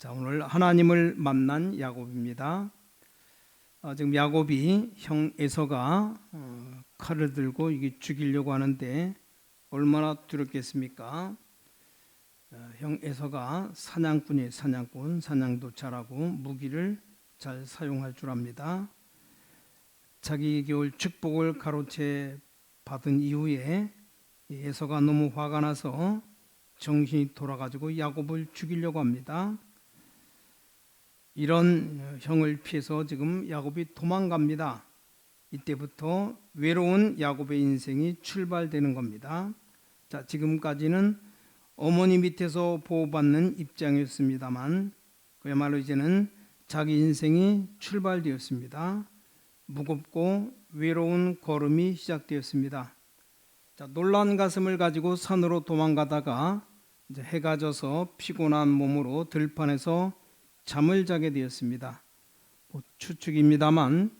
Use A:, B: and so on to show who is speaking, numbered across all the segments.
A: 자, 오늘 하나님을 만난 야곱입니다. 지금 야곱이 형 에서가 칼을 들고 이게 죽이려고 하는데 얼마나 두렵겠습니까? 형 에서가 사냥꾼이에요. 사냥꾼, 사냥도 잘하고 무기를 잘 사용할 줄 압니다. 자기에게 올 축복을 가로채 받은 이후에 에서가 너무 화가 나서 정신이 돌아가지고 야곱을 죽이려고 합니다. 이런 형을 피해서 지금 야곱이 도망갑니다. 이때부터 외로운 야곱의 인생이 출발되는 겁니다. 자, 지금까지는 어머니 밑에서 보호받는 입장이었습니다만 그야말로 이제는 자기 인생이 출발되었습니다. 무겁고 외로운 걸음이 시작되었습니다. 자, 놀란 가슴을 가지고 산으로 도망가다가 이제 해가 져서 피곤한 몸으로 들판에서 잠을 자게 되었습니다. 추측입니다만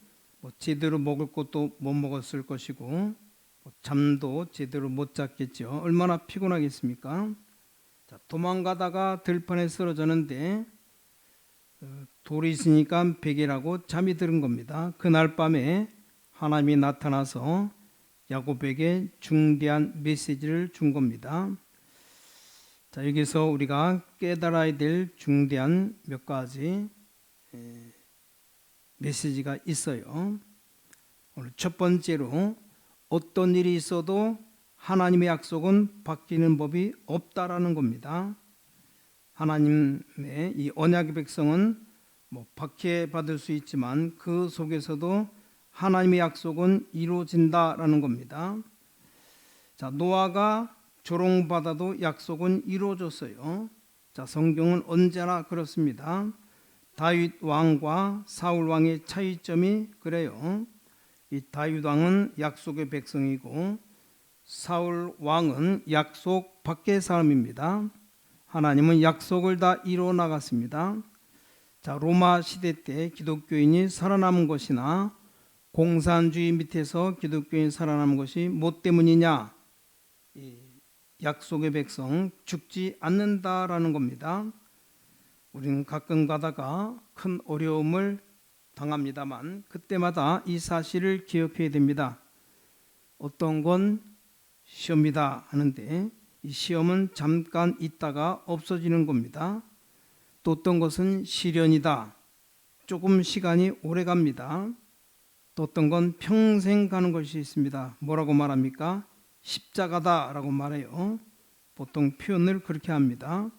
A: 제대로 먹을 것도 못 먹었을 것이고 잠도 제대로 못 잤겠죠. 얼마나 피곤하겠습니까? 자, 도망가다가 들판에 쓰러졌는데 돌이 있으니까 베개라고 잠이 들은 겁니다. 그날 밤에 하나님이 나타나서 야곱에게 중대한 메시지를 준 겁니다. 자, 여기서 우리가 깨달아야 될 중대한 몇 가지 메시지가 있어요. 오늘 첫 번째로 어떤 일이 있어도 하나님의 약속은 바뀌는 법이 없다라는 겁니다. 하나님의 이 언약의 백성은 박해받을 수 있지만 그 속에서도 하나님의 약속은 이루어진다라는 겁니다. 자, 노아가 조롱받아도 약속은 이루어졌어요. 자, 성경은 언제나 그렇습니다. 다윗 왕과 사울 왕의 차이점이 그래요. 이 다윗 왕은 약속의 백성이고 사울 왕은 약속 밖의 사람입니다. 하나님은 약속을 다 이루어 나갔습니다. 자, 로마 시대 때 기독교인이 살아남은 것이나 공산주의 밑에서 기독교인이 살아남은 것이 뭐 때문이냐? 약속의 백성 죽지 않는다라는 겁니다. 우리는 가끔 가다가 큰 어려움을 당합니다만 그때마다 이 사실을 기억해야 됩니다. 어떤 건 시험이다 하는데 이 시험은 잠깐 있다가 없어지는 겁니다. 또 어떤 것은 시련이다. 조금 시간이 오래 갑니다. 또 어떤 건 평생 가는 것이 있습니다. 뭐라고 말합니까? 십자가다라고 말해요. 보통 표현을 그렇게 합니다.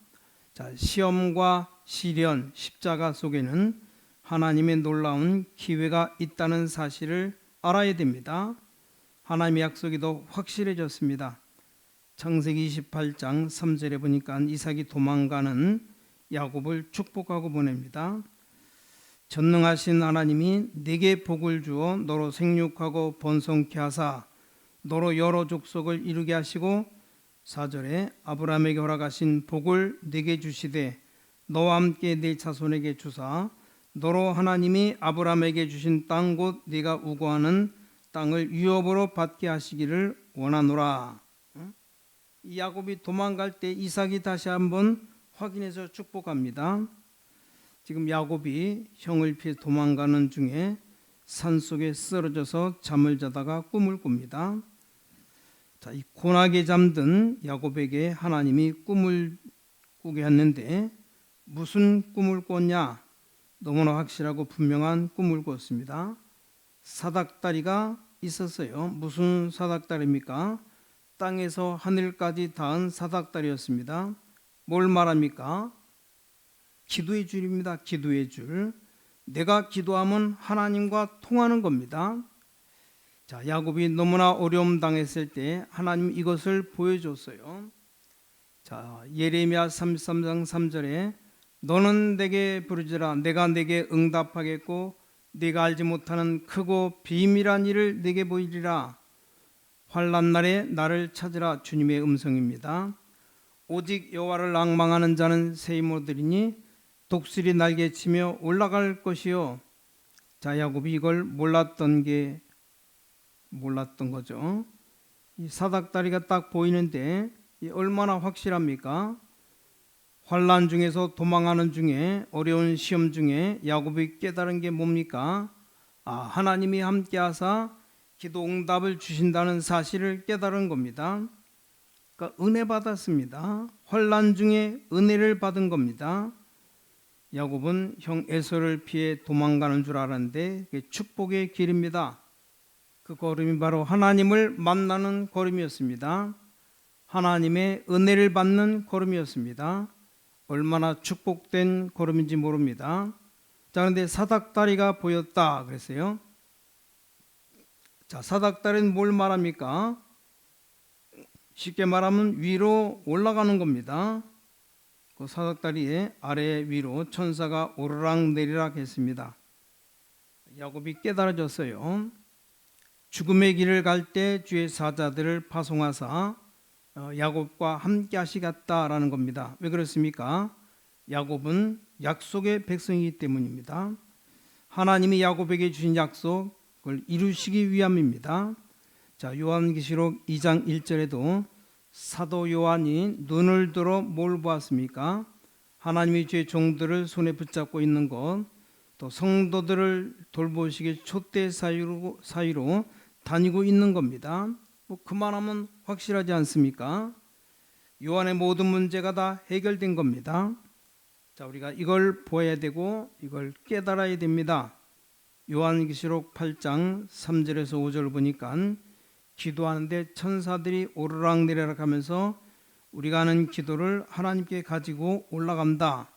A: 자, 시험과 시련, 십자가 속에는 하나님의 놀라운 기회가 있다는 사실을 알아야 됩니다. 하나님의 약속이 더 확실해졌습니다. 창세기 28장 3절에 보니까 이삭이 도망가는 야곱을 축복하고 보냅니다. 전능하신 하나님이 네게 복을 주어 너로 생육하고 번성케 하사 너로 여러 족속을 이루게 하시고 4절에 아브라함에게 허락하신 복을 네게 주시되 너와 함께 네 자손에게 주사 너로 하나님이 아브라함에게 주신 땅 곧 네가 우거하는 땅을 유업으로 받게 하시기를 원하노라. 이 야곱이 도망갈 때 이삭이 다시 한번 확인해서 축복합니다. 지금 야곱이 형을 피해 도망가는 중에 산속에 쓰러져서 잠을 자다가 꿈을 꿉니다. 자, 이 고나게 잠든 야곱에게 하나님이 꿈을 꾸게 했는데 무슨 꿈을 꿨냐? 너무나 확실하고 분명한 꿈을 꿨습니다. 사닥다리가 있었어요. 무슨 사닥다리입니까? 땅에서 하늘까지 닿은 사닥다리였습니다. 뭘 말합니까? 기도의 줄입니다. 기도의 줄. 내가 기도하면 하나님과 통하는 겁니다. 자, 야곱이 너무나 어려움 당했을 때 하나님 이것을 보여줬어요. 자, 예레미야 33장 3절에 너는 내게 부르짖으라 내가 내게 응답하겠고 네가 알지 못하는 크고 비밀한 일을 내게 보이리라. 환난 날에 나를 찾으라. 주님의 음성입니다. 오직 여호와를 앙망하는 자는 새 힘을 얻으리니 독수리 날개치며 올라갈 것이요. 자, 야곱이 이걸 몰랐던 거죠. 이 사닥다리가 딱 보이는데 얼마나 확실합니까? 환난 중에서 도망하는 중에 어려운 시험 중에 야곱이 깨달은 게 뭡니까? 하나님이 함께하사 기도 응답을 주신다는 사실을 깨달은 겁니다. 그러니까 은혜 받았습니다. 환난 중에 은혜를 받은 겁니다. 야곱은 형 에서를 피해 도망가는 줄 알았는데 그게 축복의 길입니다. 그 걸음이 바로 하나님을 만나는 걸음이었습니다. 하나님의 은혜를 받는 걸음이었습니다. 얼마나 축복된 걸음인지 모릅니다. 자, 그런데 사닥다리가 보였다 그랬어요. 자, 사닥다리는 뭘 말합니까? 쉽게 말하면 위로 올라가는 겁니다. 그 사닥다리의 아래 위로 천사가 오르락 내리락 했습니다. 야곱이 깨달아졌어요. 죽음의 길을 갈 때 주의 사자들을 파송하사 야곱과 함께 하시겠다라는 겁니다. 왜 그렇습니까? 야곱은 약속의 백성이기 때문입니다. 하나님이 야곱에게 주신 약속을 이루시기 위함입니다. 자, 요한계시록 2장 1절에도 사도 요한이 눈을 들어 뭘 보았습니까? 하나님이 주의 종들을 손에 붙잡고 있는 것, 또 성도들을 돌보시기 촛대 사이로 다니고 있는 겁니다. 그만하면 확실하지 않습니까? 요한의 모든 문제가 다 해결된 겁니다. 자, 우리가 이걸 보아야 되고 이걸 깨달아야 됩니다. 요한계시록 8장 3절에서 5절을 보니까 기도하는데 천사들이 오르락내리락 하면서 우리가 하는 기도를 하나님께 가지고 올라간다.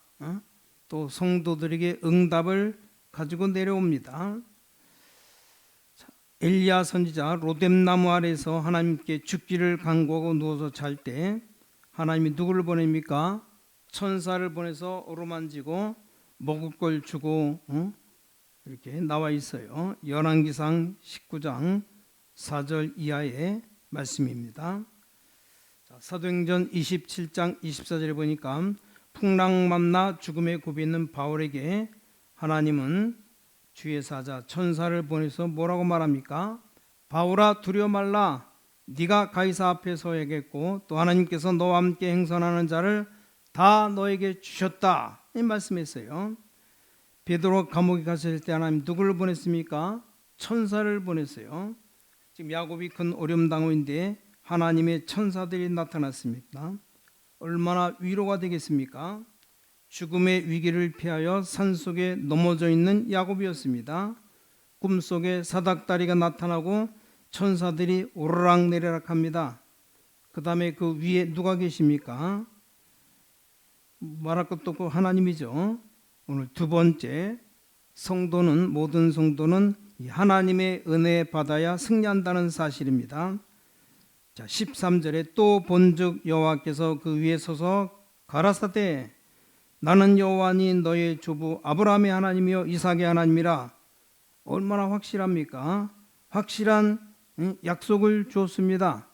A: 또 성도들에게 응답을 가지고 내려옵니다. 엘리야 선지자 로뎀나무 아래에서 하나님께 죽기를 간구하고 누워서 잘 때 하나님이 누구를 보냅니까? 천사를 보내서 어루만지고 먹을 걸 주고 이렇게 나와 있어요. 열왕기상 19장 4절 이하의 말씀입니다. 자, 사도행전 27장 24절에 보니까 풍랑 만나 죽음의 굽이 있는 바울에게 하나님은 주의 사자 천사를 보내서 뭐라고 말합니까? 바울아 두려워 말라. 네가 가이사 앞에 서야겠고 또 하나님께서 너와 함께 행선하는 자를 다 너에게 주셨다. 이 말씀했어요. 베드로 감옥에 갔을 때 하나님 누구를 보냈습니까? 천사를 보냈어요. 지금 야곱이 큰 어려움 당하고 있는데 하나님의 천사들이 나타났습니다. 얼마나 위로가 되겠습니까? 죽음의 위기를 피하여 산속에 넘어져 있는 야곱이었습니다. 꿈속에 사닥다리가 나타나고 천사들이 오르락내리락 합니다. 그 다음에 그 위에 누가 계십니까? 말할 것도 없고 하나님이죠. 오늘 두 번째, 성도는 모든 성도는 하나님의 은혜 받아야 승리한다는 사실입니다. 자, 13절에 또 본즉 여호와께서 그 위에 서서 가라사대 나는 여호와니 너의 조부 아브라함의 하나님이요 이삭의 하나님이라. 얼마나 확실합니까? 확실한 약속을 주었습니다.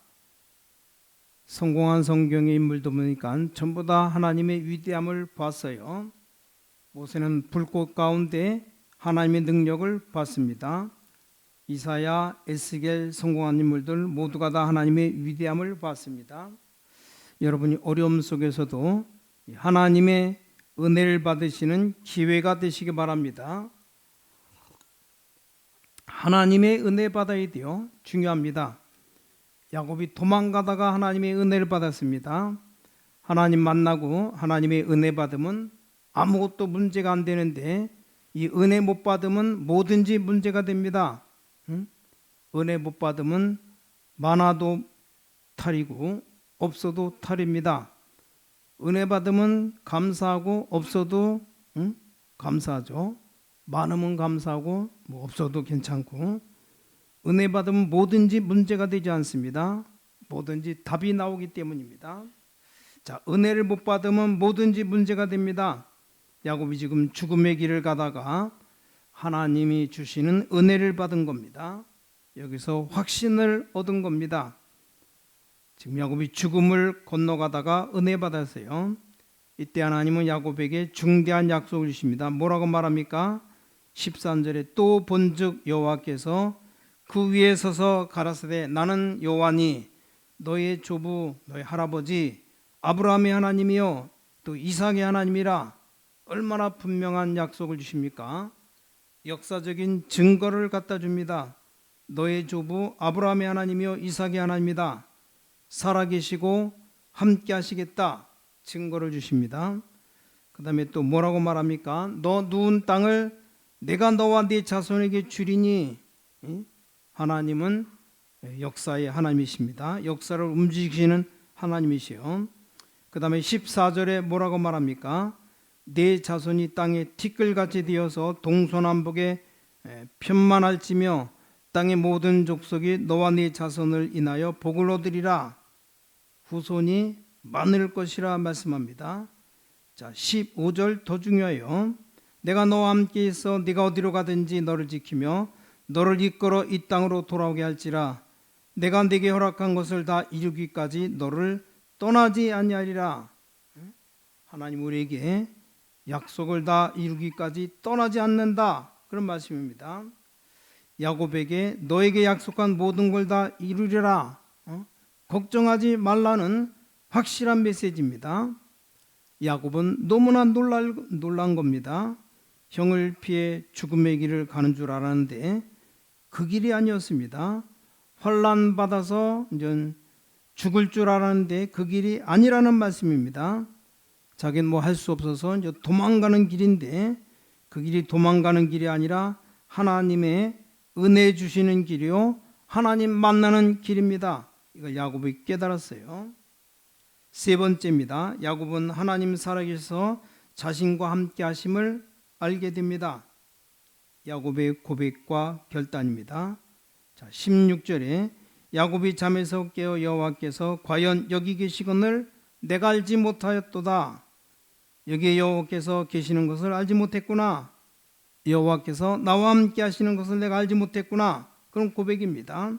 A: 성공한 성경의 인물도 보니까 전부 다 하나님의 위대함을 봤어요. 모세는 불꽃 가운데 하나님의 능력을 봤습니다. 이사야, 에스겔 성공한 인물들 모두가 다 하나님의 위대함을 봤습니다. 여러분이 어려움 속에서도 하나님의 은혜를 받으시는 기회가 되시기 바랍니다. 하나님의 은혜 받아야 돼요. 중요합니다. 야곱이 도망가다가 하나님의 은혜를 받았습니다. 하나님 만나고 하나님의 은혜 받으면 아무것도 문제가 안 되는데 이 은혜 못 받으면 뭐든지 문제가 됩니다. 은혜 못 받으면 많아도 탈이고 없어도 탈입니다. 은혜 받으면 감사하고 없어도 감사하죠. 많으면 감사하고 뭐 없어도 괜찮고 은혜 받으면 뭐든지 문제가 되지 않습니다. 뭐든지 답이 나오기 때문입니다. 자, 은혜를 못 받으면 뭐든지 문제가 됩니다. 야곱이 지금 죽음의 길을 가다가 하나님이 주시는 은혜를 받은 겁니다. 여기서 확신을 얻은 겁니다. 지금 야곱이 죽음을 건너가다가 은혜 받았어요. 이때 하나님은 야곱에게 중대한 약속을 주십니다. 뭐라고 말합니까? 13절에 또 본즉 여호와께서 그 위에 서서 가라사대 나는 여호와니 너의 조부 너의 할아버지 아브라함의 하나님이요 또 이삭의 하나님이라 얼마나 분명한 약속을 주십니까? 역사적인 증거를 갖다 줍니다. 너의 조부 아브라함의 하나님이요 이삭의 하나님이다. 살아계시고 함께 하시겠다. 증거를 주십니다. 그 다음에 또 뭐라고 말합니까? 너 누운 땅을 내가 너와 네 자손에게 주리니. 하나님은 역사의 하나님이십니다. 역사를 움직이시는 하나님이시요. 그 다음에 14절에 뭐라고 말합니까? 내 자손이 땅에 티끌같이 되어서 동서남북에 편만할지며 땅의 모든 족속이 너와 네 자손을 인하여 복을 얻으리라. 후손이 많을 것이라 말씀합니다. 자, 15절 더 중요해요. 내가 너와 함께 있어 네가 어디로 가든지 너를 지키며 너를 이끌어 이 땅으로 돌아오게 할지라. 내가 네게 허락한 것을 다 이루기까지 너를 떠나지 아니하리라. 하나님 우리에게 약속을 다 이루기까지 떠나지 않는다. 그런 말씀입니다. 야곱에게 너에게 약속한 모든 걸 다 이루리라. 걱정하지 말라는 확실한 메시지입니다. 야곱은 너무나 놀란 겁니다. 형을 피해 죽음의 길을 가는 줄 알았는데 그 길이 아니었습니다. 환난 받아서 이제 죽을 줄 알았는데 그 길이 아니라는 말씀입니다. 자기는 뭐 할 수 없어서 이제 도망가는 길인데 그 길이 도망가는 길이 아니라 하나님의 은혜 주시는 길이요 하나님 만나는 길입니다. 이걸 야곱이 깨달았어요. 세 번째입니다. 야곱은 하나님 살아계셔서 자신과 함께 하심을 알게 됩니다. 야곱의 고백과 결단입니다. 자, 16절에 야곱이 잠에서 깨어 여호와께서 과연 여기 계시거늘 내가 알지 못하였도다. 여기에 여호와께서 계시는 것을 알지 못했구나. 여호와께서 나와 함께 하시는 것을 내가 알지 못했구나. 그런 고백입니다.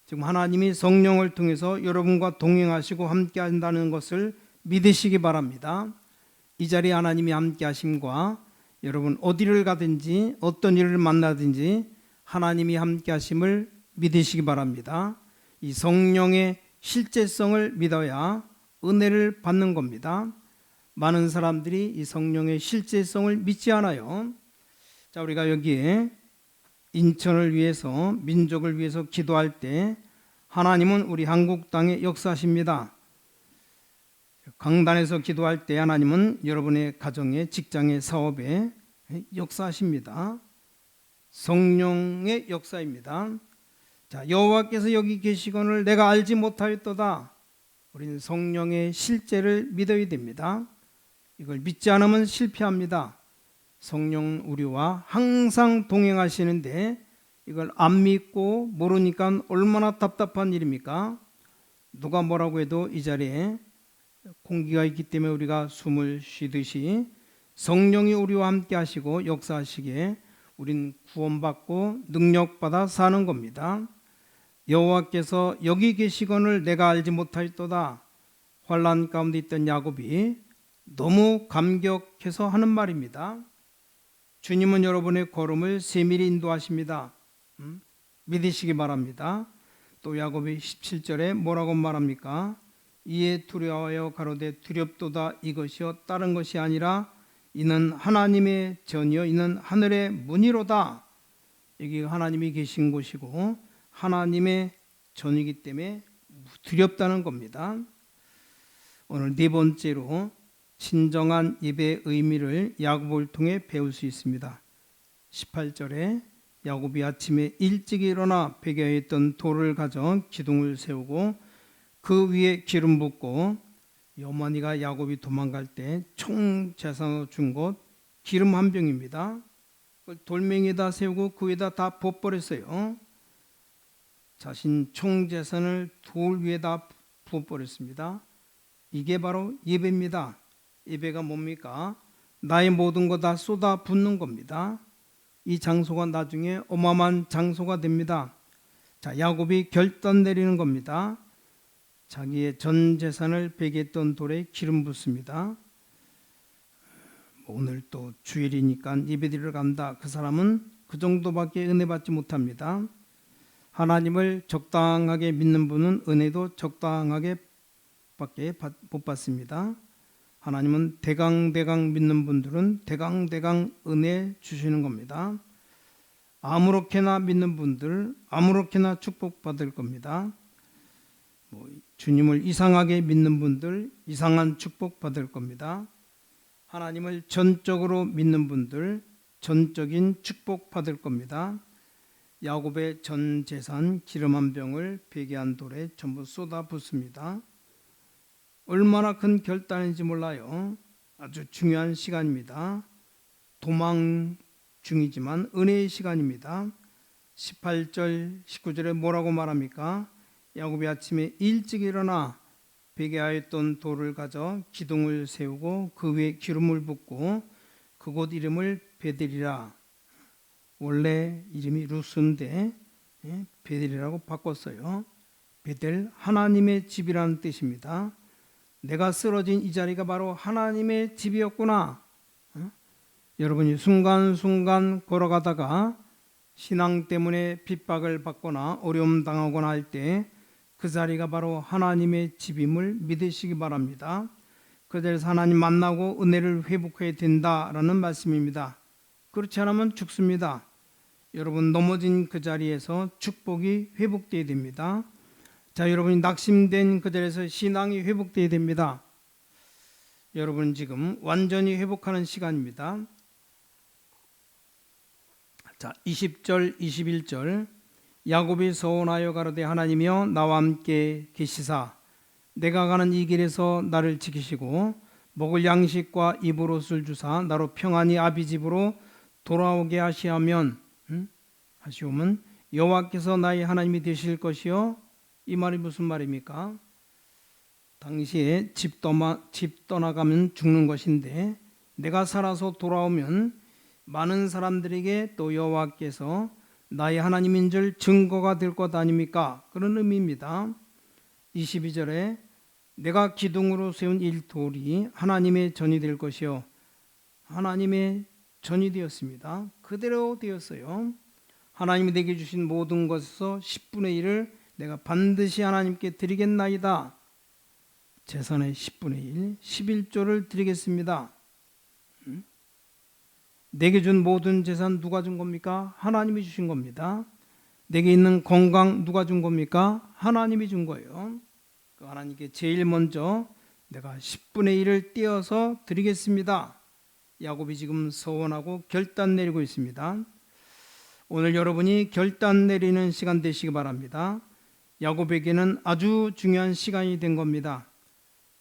A: 지금 하나님이 성령을 통해서 여러분과 동행하시고 함께 한다는 것을 믿으시기 바랍니다. 이 자리에 하나님이 함께 하심과 여러분 어디를 가든지 어떤 일을 만나든지 하나님이 함께 하심을 믿으시기 바랍니다. 이 성령의 실제성을 믿어야 은혜를 받는 겁니다. 많은 사람들이 이 성령의 실제성을 믿지 않아요. 자, 우리가 여기에 인천을 위해서 민족을 위해서 기도할 때 하나님은 우리 한국 땅에 역사하십니다. 강단에서 기도할 때 하나님은 여러분의 가정에 직장에 사업에 역사하십니다. 성령의 역사입니다. 자, 여호와께서 여기 계시거늘 내가 알지 못하였도다. 우리는 성령의 실제를 믿어야 됩니다. 이걸 믿지 않으면 실패합니다. 성령 우리와 항상 동행하시는데 이걸 안 믿고 모르니까 얼마나 답답한 일입니까? 누가 뭐라고 해도 이 자리에 공기가 있기 때문에 우리가 숨을 쉬듯이 성령이 우리와 함께 하시고 역사하시기에 우린 구원받고 능력받아 사는 겁니다. 여호와께서 여기 계시거늘 내가 알지 못하였도다. 환난 가운데 있던 야곱이 너무 감격해서 하는 말입니다. 주님은 여러분의 걸음을 세밀히 인도하십니다. 믿으시기 바랍니다. 또 야곱이 17절에 뭐라고 말합니까? 이에 두려워하여 가로되 두렵도다. 이것이요 다른 것이 아니라 이는 하나님의 전이요 이는 하늘의 문이로다. 여기 하나님이 계신 곳이고 하나님의 전이기 때문에 두렵다는 겁니다. 오늘 네 번째로 진정한 예배의 의미를 야곱을 통해 배울 수 있습니다. 18절에 야곱이 아침에 일찍 일어나 베개에 있던 돌을 가져 기둥을 세우고 그 위에 기름 붓고 어머니가 야곱이 도망갈 때 총 재산으로 준 것 기름 한 병입니다. 돌멩이에다 세우고 그 위에다 다 부어버렸어요. 자신 총 재산을 돌 위에다 부어버렸습니다. 이게 바로 예배입니다. 예배가 뭡니까? 나의 모든 거 다 쏟아 붓는 겁니다. 이 장소가 나중에 어마어마한 장소가 됩니다. 자, 야곱이 결단 내리는 겁니다. 자기의 전 재산을 베개했던 돌에 기름 붓습니다. 오늘 또 주일이니까 예배드리러 간다. 그 사람은 그 정도밖에 은혜 받지 못합니다. 하나님을 적당하게 믿는 분은 은혜도 적당하게 밖에 못 받습니다. 하나님은 대강대강 믿는 분들은 대강대강 은혜 주시는 겁니다. 아무렇게나 믿는 분들 아무렇게나 축복받을 겁니다. 주님을 이상하게 믿는 분들 이상한 축복받을 겁니다. 하나님을 전적으로 믿는 분들 전적인 축복받을 겁니다. 야곱의 전 재산 기름 한 병을 베개한 돌에 전부 쏟아붓습니다. 얼마나 큰 결단인지 몰라요. 아주 중요한 시간입니다. 도망 중이지만 은혜의 시간입니다. 18절 19절에 뭐라고 말합니까? 야곱이 아침에 일찍 일어나 베개하였던 돌을 가져 기둥을 세우고 그 위에 기름을 붓고 그곳 이름을 베델이라. 원래 이름이 루스인데 베델이라고 바꿨어요. 베델 하나님의 집이라는 뜻입니다. 내가 쓰러진 이 자리가 바로 하나님의 집이었구나. 여러분이 순간순간 걸어가다가 신앙 때문에 핍박을 받거나 어려움 당하거나 할 때 그 자리가 바로 하나님의 집임을 믿으시기 바랍니다. 그 자리에서 하나님 만나고 은혜를 회복해야 된다라는 말씀입니다. 그렇지 않으면 죽습니다. 여러분 넘어진 그 자리에서 축복이 회복되어야 됩니다. 자, 여러분이 낙심된 그 자리에서 신앙이 회복되어야 됩니다. 여러분 지금 완전히 회복하는 시간입니다. 자, 20절 21절 야곱이 서원하여 가로되 하나님이여 나와 함께 계시사 내가 가는 이 길에서 나를 지키시고 먹을 양식과 입을 옷을 주사 나로 평안히 아비 집으로 돌아오게 하시오면 여호와께서 나의 하나님이 되실 것이요. 이 말이 무슨 말입니까? 당시에 집 떠나가면 죽는 것인데 내가 살아서 돌아오면 많은 사람들에게 또 여호와께서 나의 하나님인 줄 증거가 될 것 아닙니까? 그런 의미입니다. 22절에 내가 기둥으로 세운 이 돌이 하나님의 전이 될 것이요. 하나님의 전이 되었습니다. 그대로 되었어요. 하나님이 내게 주신 모든 것에서 10분의 1을 내가 반드시 하나님께 드리겠나이다. 재산의 10분의 1, 11조를 드리겠습니다. 내게 준 모든 재산 누가 준 겁니까? 하나님이 주신 겁니다. 내게 있는 건강 누가 준 겁니까? 하나님이 준 거예요. 그 하나님께 제일 먼저 내가 10분의 1을 떼어서 드리겠습니다. 야곱이 지금 서원하고 결단 내리고 있습니다. 오늘 여러분이 결단 내리는 시간 되시기 바랍니다. 야곱에게는 아주 중요한 시간이 된 겁니다.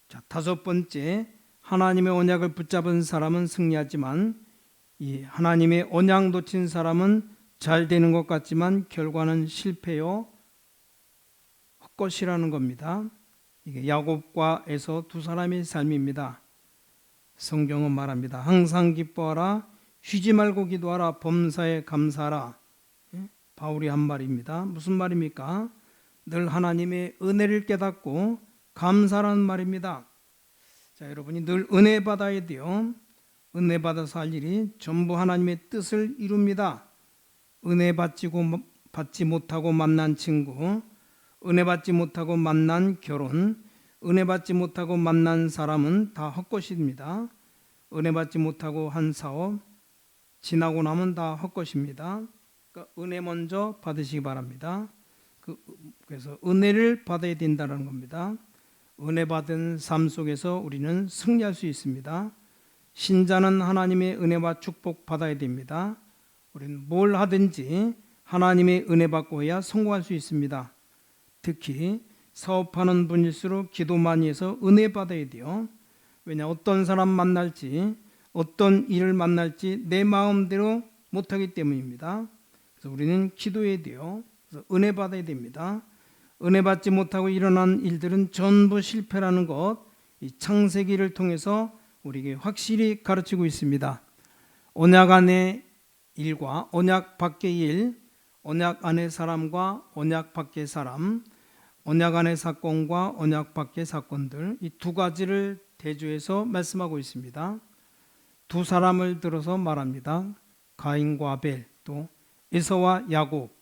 A: 자, 다섯 번째, 하나님의 언약을 붙잡은 사람은 승리하지만 이 하나님의 언약 놓친 사람은 잘 되는 것 같지만 결과는 실패요, 헛것이라는 겁니다. 이게 야곱과 에서 두 사람의 삶입니다. 성경은 말합니다. 항상 기뻐하라, 쉬지 말고 기도하라, 범사에 감사하라. 바울이 한 말입니다. 무슨 말입니까? 늘 하나님의 은혜를 깨닫고 감사라는 말입니다. 자, 여러분이 늘 은혜 받아야 돼요. 은혜 받아서 할 일이 전부 하나님의 뜻을 이룹니다. 은혜 받지 못하고 만난 친구, 은혜 받지 못하고 만난 결혼, 은혜 받지 못하고 만난 사람은 다 헛것입니다. 은혜 받지 못하고 한 사업, 지나고 나면 다 헛것입니다. 그러니까 은혜 먼저 받으시기 바랍니다. 그래서 은혜를 받아야 된다는 겁니다. 은혜 받은 삶 속에서 우리는 승리할 수 있습니다. 신자는 하나님의 은혜와 축복 받아야 됩니다. 우리는 뭘 하든지 하나님의 은혜 받고 해야 성공할 수 있습니다. 특히 사업하는 분일수록 기도 많이 해서 은혜 받아야 돼요. 왜냐, 어떤 사람 만날지 어떤 일을 만날지 내 마음대로 못하기 때문입니다. 그래서 우리는 기도해야 돼요. 그래서 은혜 받아야 됩니다. 은혜 받지 못하고 일어난 일들은 전부 실패라는 것, 이 창세기를 통해서 우리에게 확실히 가르치고 있습니다. 언약 안의 일과 언약 밖의 일, 언약 안의 사람과 언약 밖의 사람, 언약 안의 사건과 언약 밖의 사건들, 이 두 가지를 대조해서 말씀하고 있습니다. 두 사람을 들어서 말합니다. 가인과 아벨, 또 에서와 야곱.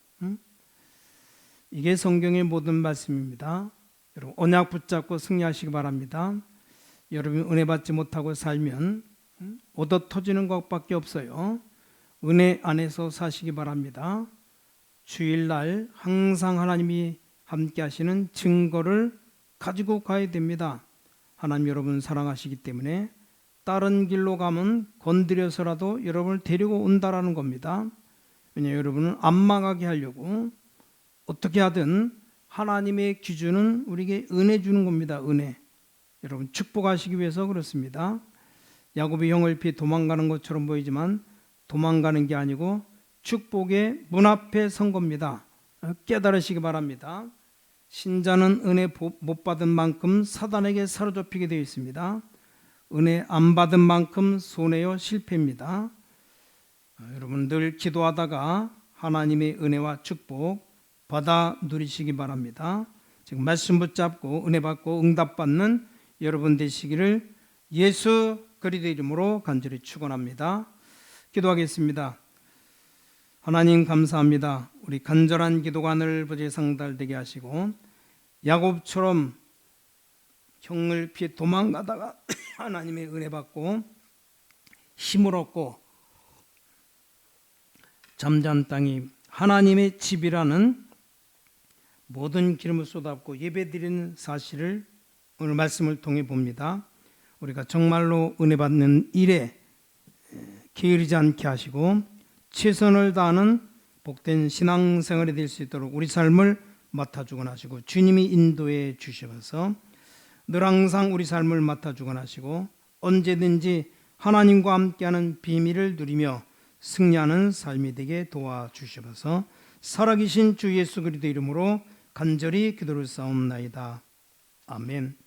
A: 이게 성경의 모든 말씀입니다. 여러분 언약 붙잡고 승리하시기 바랍니다. 여러분 은혜 받지 못하고 살면 얻어 터지는 것밖에 없어요. 은혜 안에서 사시기 바랍니다. 주일날 항상 하나님이 함께 하시는 증거를 가지고 가야 됩니다. 하나님 여러분 사랑하시기 때문에 다른 길로 가면 건드려서라도 여러분을 데리고 온다라는 겁니다. 왜냐하면 여러분은 안 망하게 하려고 어떻게 하든 하나님의 기준은 우리에게 은혜 주는 겁니다. 은혜. 여러분 축복하시기 위해서 그렇습니다. 야곱이 형을 피해 도망가는 것처럼 보이지만 도망가는 게 아니고 축복의 문 앞에 선 겁니다. 깨달으시기 바랍니다. 신자는 은혜 못 받은 만큼 사단에게 사로잡히게 되어 있습니다. 은혜 안 받은 만큼 손해요 실패입니다. 여러분 늘 기도하다가 하나님의 은혜와 축복 받아 누리시기 바랍니다. 지금 말씀 붙잡고 은혜 받고 응답받는 여러분 되시기를 예수 그리스도 이름으로 간절히 축원합니다. 기도하겠습니다. 하나님 감사합니다. 우리 간절한 기도가 늘부지 상달되게 하시고 야곱처럼 형을 피해 도망가다가 하나님의 은혜 받고 힘을 얻고 잠잠 땅이 하나님의 집이라는 모든 기름을 쏟아붓고 예배드리는 사실을 오늘 말씀을 통해 봅니다. 우리가 정말로 은혜 받는 일에 게으르지 않게 하시고 최선을 다하는 복된 신앙생활이 될 수 있도록 우리 삶을 맡아주곤 하시고 주님이 인도해 주셔서 늘 항상 우리 삶을 맡아주곤 하시고 언제든지 하나님과 함께하는 비밀을 누리며 승리하는 삶이 되게 도와주셔서 살아계신 주 예수 그리스도 이름으로 간절히 기도를 쌓옵나이다. 아멘.